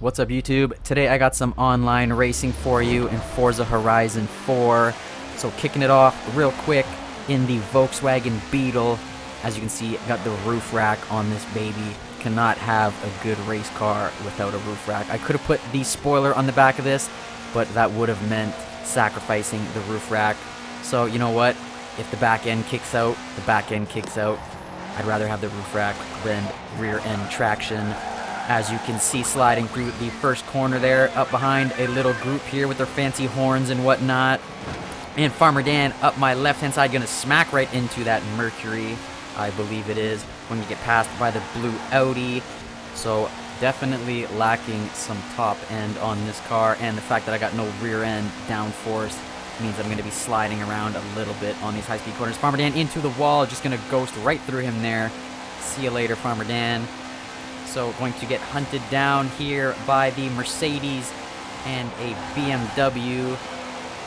What's up, YouTube? Today I got some online racing for you in Forza Horizon 4. So kicking it off real quick in the Volkswagen Beetle. As you can see, got the roof rack on this baby. Cannot have a good race car without a roof rack. I could have put the spoiler on the back of this, but that would have meant sacrificing the roof rack. So you know what? If the back end kicks out, the back end kicks out. I'd rather have the roof rack than rear end traction. As you can see, sliding through the first corner there, up behind a little group here with their fancy horns and whatnot. And Farmer Dan up my left-hand side, gonna smack right into that Mercury, I believe it is, when you get passed by the blue Audi. So definitely lacking some top end on this car, and the fact that I got no rear end downforce means I'm gonna be sliding around a little bit on these high-speed corners. Farmer Dan into the wall, just gonna ghost right through him there. See you later, Farmer Dan. So going to get hunted down here by the Mercedes and a BMW.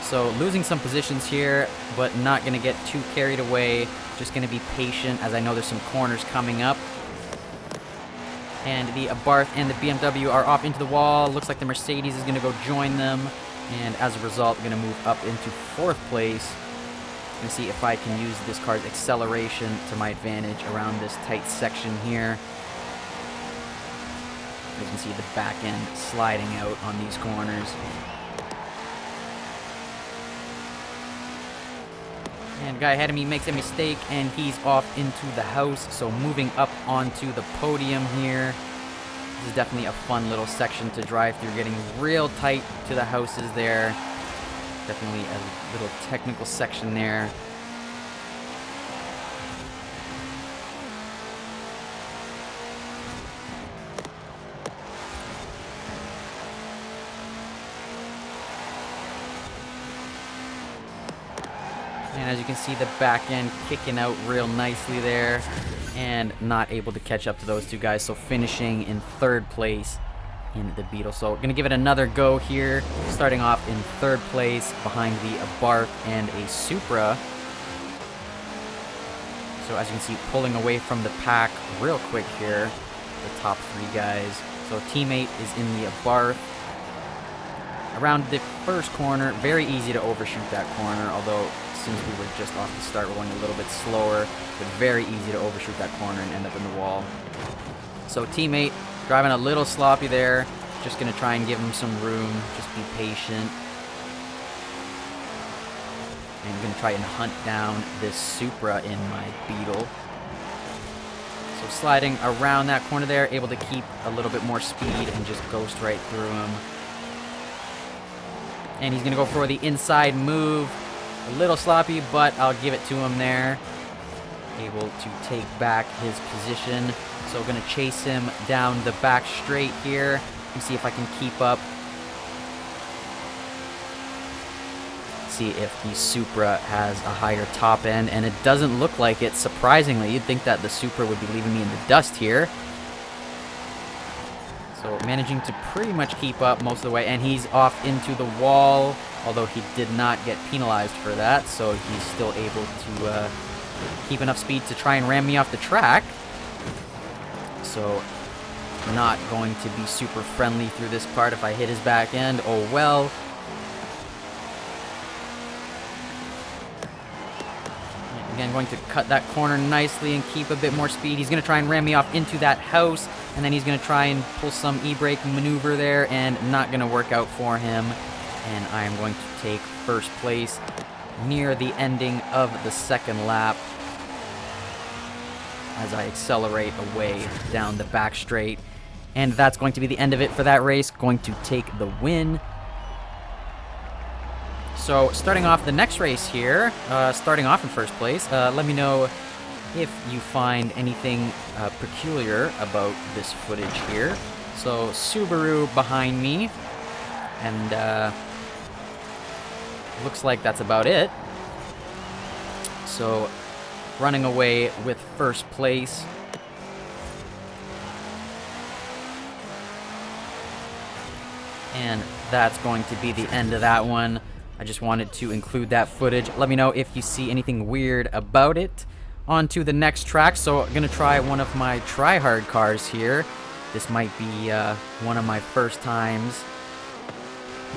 So losing some positions here, but not going to get too carried away. Just going to be patient, as I know there's some corners coming up. And the Abarth and the BMW are off into the wall. Looks like the Mercedes is going to go join them. And as a result, I'm going to move up into 4th place. I'm going to see if I can use this car's acceleration to my advantage around this tight section here. You can see the back end sliding out on these corners. And guy ahead of me makes a mistake and he's off into the house. So moving up onto the podium here. This is definitely a fun little section to drive through, getting real tight to the houses there. Definitely a little technical section there. And as you can see, the back end kicking out real nicely there and not able to catch up to those two guys. So finishing in 3rd place in the Beetle. So going to give it another go here. Starting off in 3rd place behind the Abarth and a Supra. So as you can see, pulling away from the pack real quick here. The top 3 guys. So teammate is in the Abarth. Around the first corner, very easy to overshoot that corner, although since we were just off the start, we're going a little bit slower, but very easy to overshoot that corner and end up in the wall. So teammate driving a little sloppy there, just going to try and give him some room, just be patient. And I'm going to try and hunt down this Supra in my Beetle. So sliding around that corner there, able to keep a little bit more speed and just ghost right through him. And he's going to go for the inside move. A little sloppy, but I'll give it to him there. Able to take back his position. So going to chase him down the back straight here and see if I can keep up. See if the Supra has a higher top end, and it doesn't look like it. Surprisingly, you'd think that the Supra would be leaving me in the dust here. So managing to pretty much keep up most of the way, and he's off into the wall, although he did not get penalized for that, so he's still able to keep enough speed to try and ram me off the track. So not going to be super friendly through this part. If I hit his back end, oh well. Again, going to cut that corner nicely and keep a bit more speed. He's going to try and ram me off into that house, and then he's going to try and pull some e-brake maneuver there, and not going to work out for him. And I am going to take 1st place near the ending of the 2nd lap as I accelerate away down the back straight. And that's going to be the end of it for that race. Going to take the win. So starting off the next race here, starting off in 1st place, let me know if you find anything peculiar about this footage here. So Subaru behind me, and looks like that's about it. So running away with 1st place. And that's going to be the end of that one. I just wanted to include that footage. Let me know if you see anything weird about it. On to the next track. So I'm going to try one of my try-hard cars here. This might be one of my first times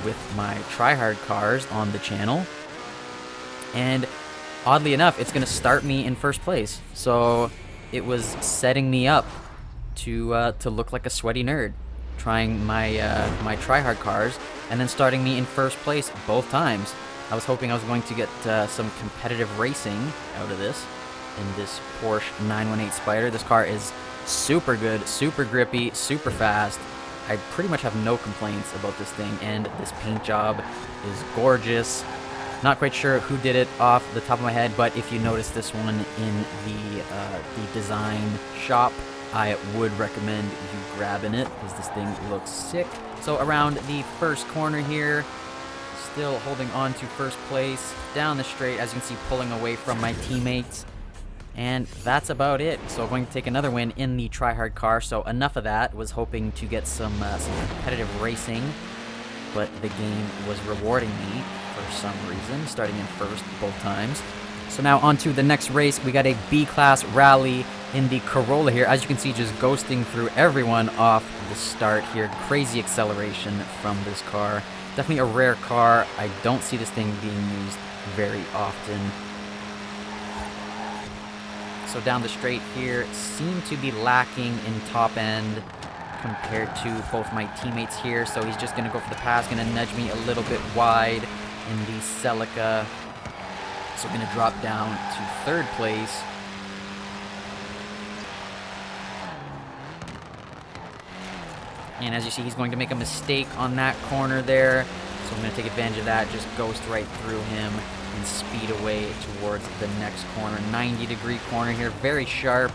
with my tryhard cars on the channel. And oddly enough, it's going to start me in first place. So it was setting me up to look like a sweaty nerd, trying my my tryhard cars, and then starting me in first place both times. I was hoping I was going to get some competitive racing out of this in this Porsche 918 Spyder. This car is super good, super grippy, super fast. I pretty much have no complaints about this thing, and this paint job is gorgeous. Not quite sure who did it off the top of my head, but if you notice this one in the design shop, I would recommend you grabbing it because this thing looks sick. So around the first corner here, still holding on to first place. Down the straight, as you can see, pulling away from my teammates. And that's about it. So I'm going to take another win in the tryhard car. So enough of that. Was hoping to get some competitive racing, but the game was rewarding me for some reason, starting in first both times. So now on to the next race. We got a B-Class rally in the Corolla here. As you can see, just ghosting through everyone off the start here. Crazy acceleration from this car. Definitely a rare car. I don't see this thing being used very often. So down the straight here, seem to be lacking in top end compared to both my teammates here. So he's just going to go for the pass, going to nudge me a little bit wide in the Celica. So going to drop down to third place. And as you see, he's going to make a mistake on that corner there. So I'm going to take advantage of that, just ghost right through him and speed away towards the next corner. 90-degree corner here, very sharp.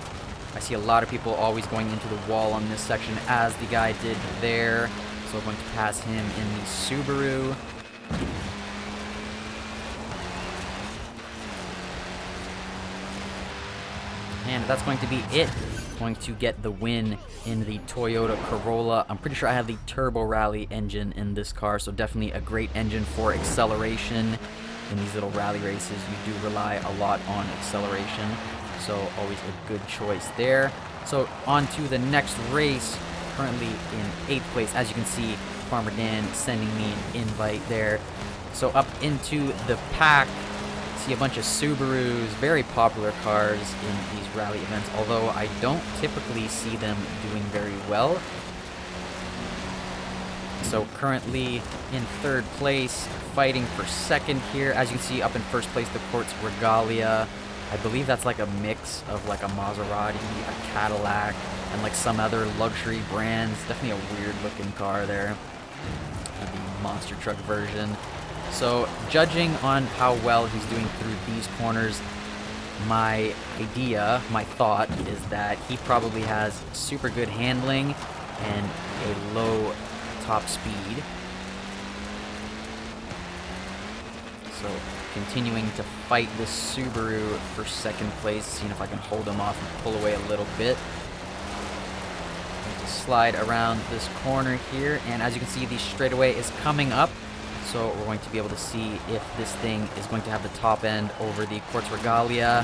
I see a lot of people always going into the wall on this section, as the guy did there. So I'm going to pass him in the Subaru. And that's going to be it. Going to get the win in the Toyota Corolla. I'm pretty sure I have the Turbo Rally engine in this car, so definitely a great engine for acceleration. In these little rally races, you do rely a lot on acceleration, so always a good choice there. So on to the next race, currently in 8th place. As you can see, Farmer Dan sending me an invite there. So up into the pack, see a bunch of Subarus, very popular cars in these rally events, although I don't typically see them doing very well. So currently in 3rd place, fighting for 2nd here. As you can see, up in 1st place, the Quartz Regalia. I believe that's like a mix of like a Maserati, a Cadillac, and like some other luxury brands. Definitely a weird looking car there. The monster truck version. So judging on how well he's doing through these corners, my idea, my thought is that he probably has super good handling and a low top speed. So continuing to fight this Subaru for 2nd place, seeing if I can hold him off and pull away a little bit. Going to slide around this corner here, and as you can see, the straightaway is coming up. So we're going to be able to see if this thing is going to have the top end over the Quartz Regalia.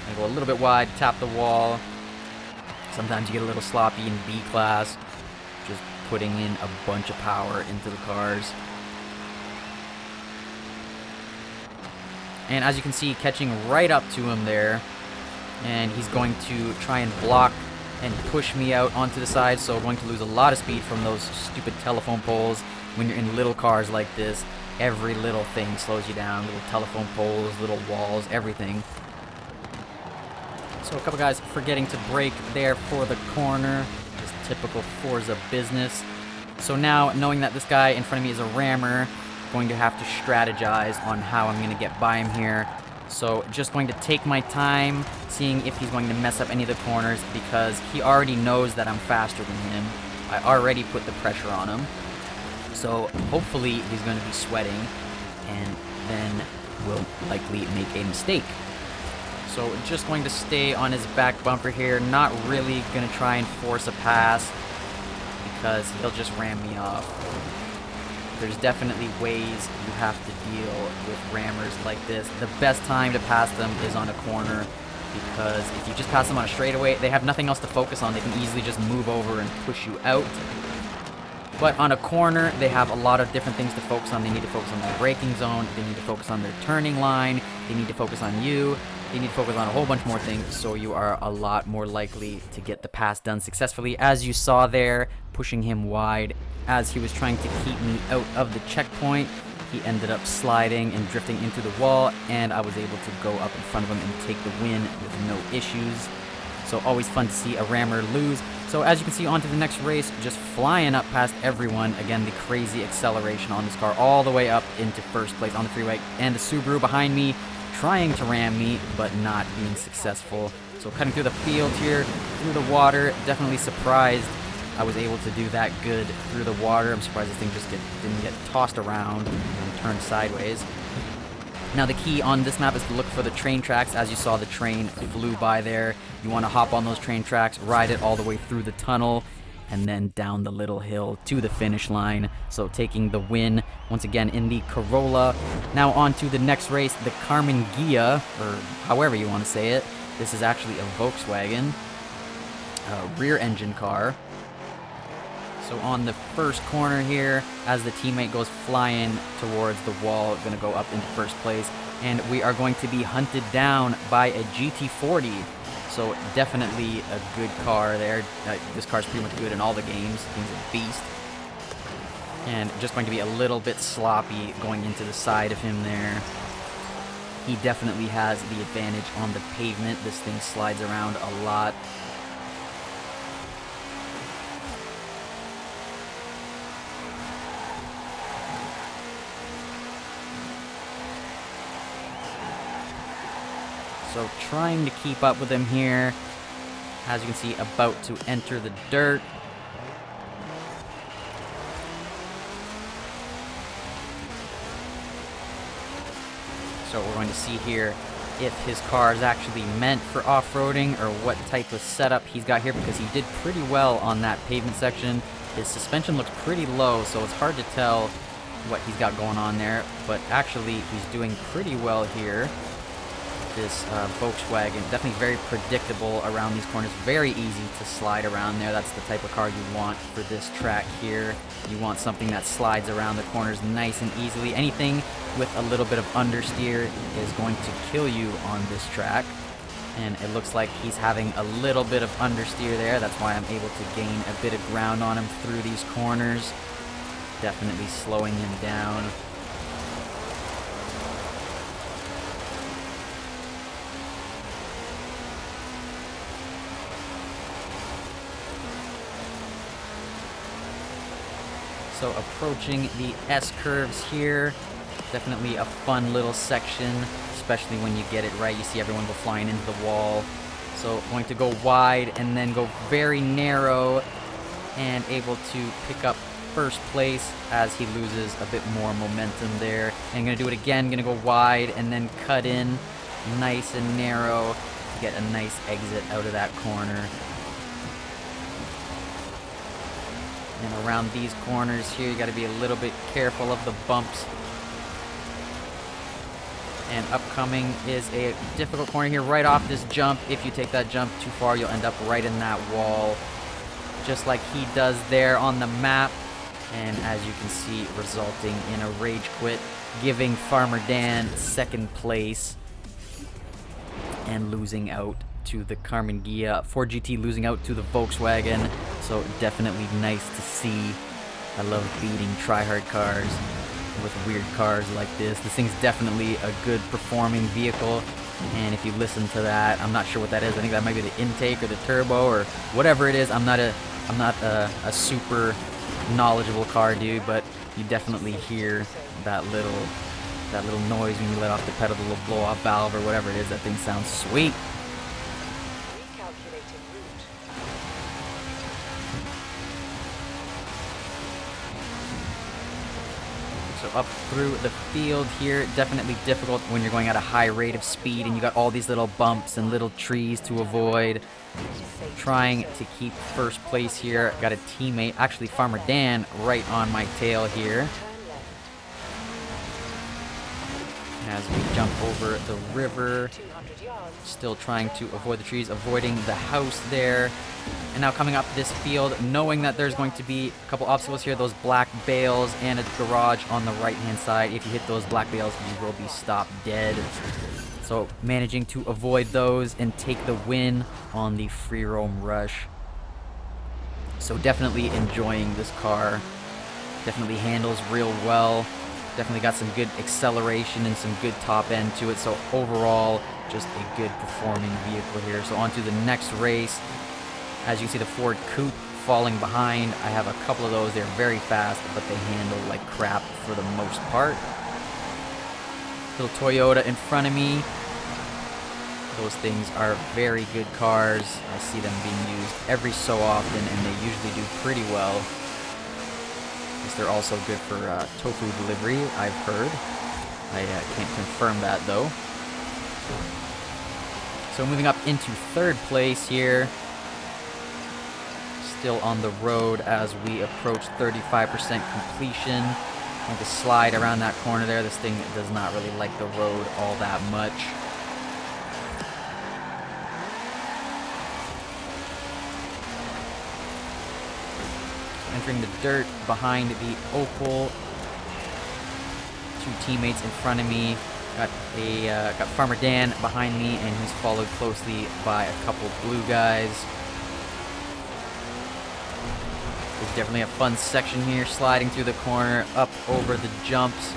And go a little bit wide, tap the wall. Sometimes you get a little sloppy in B-Class, just putting in a bunch of power into the cars. And as you can see, catching right up to him there. And he's going to try and block and push me out onto the side, so I'm going to lose a lot of speed from those stupid telephone poles. When you're in little cars like this, every little thing slows you down. Little telephone poles, little walls, everything. So a couple guys forgetting to brake there for the corner. Just typical Forza business. So now, knowing that this guy in front of me is a rammer, I'm going to have to strategize on how I'm going to get by him here. So just going to take my time, seeing if he's going to mess up any of the corners, because he already knows that I'm faster than him. I already put the pressure on him. So hopefully he's going to be sweating, and then will likely make a mistake. So just going to stay on his back bumper here, not really going to try and force a pass, because he'll just ram me off. There's definitely ways you have to deal with rammers like this. The best time to pass them is on a corner. because if you just pass them on a straightaway, they have nothing else to focus on. They can easily just move over and push you out. But on a corner, they have a lot of different things to focus on. They need to focus on their braking zone. They need to focus on their turning line. They need to focus on you. They need to focus on a whole bunch more things, so you are a lot more likely to get the pass done successfully. As you saw there, pushing him wide as he was trying to keep me out of the checkpoint. He ended up sliding and drifting into the wall, and I was able to go up in front of him and take the win with no issues. So always fun to see a rammer lose. So as you can see, on to the next race, just flying up past everyone. Again, the crazy acceleration on this car all the way up into first place on the freeway. And the Subaru behind me trying to ram me, but not being successful. So cutting through the field here, through the water, definitely surprised I was able to do that good through the water. I'm surprised this thing just didn't get tossed around and turned sideways. Now the key on this map is to look for the train tracks. As you saw, the train flew by there. You want to hop on those train tracks, ride it all the way through the tunnel, and then down the little hill to the finish line. So taking the win once again in the Corolla. Now on to the next race, the Karmann Ghia, or however you want to say it. This is actually a Volkswagen rear engine car. So on the first corner here, as the teammate goes flying towards the wall, going to go up into first place. And we are going to be hunted down by a GT40. So definitely a good car there. This car's pretty much good in all the games. He's a beast. And just going to be a little bit sloppy going into the side of him there. He definitely has the advantage on the pavement. This thing slides around a lot. So trying to keep up with him here. As you can see, about to enter the dirt. So we're going to see here if his car is actually meant for off-roading or what type of setup he's got here, because he did pretty well on that pavement section. His suspension looks pretty low, so it's hard to tell what he's got going on there, but actually he's doing pretty well here. This Volkswagen, definitely very predictable around these corners, very easy to slide around there. That's the type of car you want for this track here. You want something that slides around the corners nice and easily. Anything with a little bit of understeer is going to kill you on this track. And it looks like he's having a little bit of understeer there. That's why I'm able to gain a bit of ground on him through these corners. Definitely slowing him down. So approaching the S-curves here, definitely a fun little section, especially when you get it right. You see everyone go flying into the wall. So going to go wide and then go very narrow and able to pick up first place as he loses a bit more momentum there. And going to do it again, going to go wide and then cut in nice and narrow to get a nice exit out of that corner. And around these corners here, you got to be a little bit careful of the bumps. And upcoming is a difficult corner here right off this jump. If you take that jump too far, you'll end up right in that wall, just like he does there on the map. And as you can see, resulting in a rage quit, giving Farmer Dan second place and losing out to the Karmann Ghia. Ford GT losing out to the Volkswagen. So definitely nice to see. I love beating tryhard cars with weird cars like this. This thing's definitely a good performing vehicle. And if you listen to that, I'm not sure what that is. I think that might be the intake or the turbo or whatever it is. I'm not a super knowledgeable car dude, but you definitely hear that little noise when you let off the pedal, the little blow off valve or whatever it is. That thing sounds sweet. So up through the field here, definitely difficult when you're going at a high rate of speed and you got all these little bumps and little trees to avoid. Trying to keep first place here. Got a teammate, actually Farmer Dan, right on my tail here. As we jump over the river. Still trying to avoid the trees, avoiding the house there. And now coming up this field, knowing that there's going to be a couple obstacles here, those black bales and a garage on the right-hand side. If you hit those black bales, you will be stopped dead. So managing to avoid those and take the win on the free roam rush. So definitely enjoying this car. Definitely handles real well. Definitely got some good acceleration and some good top end to it. So overall, just a good performing vehicle here. So on to the next race. As you can see, the Ford Coupe falling behind. I have a couple of those. They're very fast, but they handle like crap for the most part. Little Toyota in front of me. Those things are very good cars. I see them being used every so often, and they usually do pretty well. They're also good for tofu delivery, I've heard. I can't confirm that, though. So moving up into third place here. Still on the road as we approach 35% completion. Going to slide around that corner there. This thing does not really like the road all that much. Entering the dirt behind the Opel. Two teammates in front of me. Got Farmer Dan behind me, and he's followed closely by a couple blue guys. There's definitely a fun section here, sliding through the corner, up over the jumps.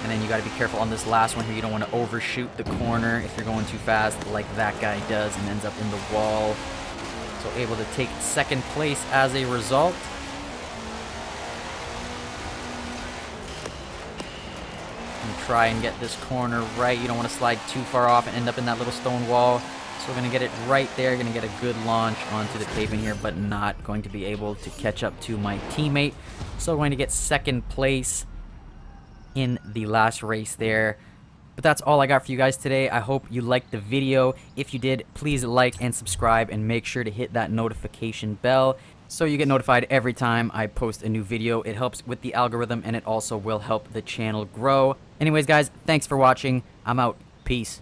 And then you got to be careful on this last one here. You don't want to overshoot the corner if you're going too fast, like that guy does, and ends up in the wall. So able to take second place as a result. And try and get this corner right. You don't want to slide too far off and end up in that little stone wall. So we're going to get it right there. Going to get a good launch onto the pavement here, but not going to be able to catch up to my teammate. So we're going to get second place in the last race there. But that's all I got for you guys today. I hope you liked the video. If you did, please like and subscribe, and make sure to hit that notification bell so you get notified every time I post a new video. It helps with the algorithm, and it also will help the channel grow. Anyways, guys, thanks for watching. I'm out. Peace.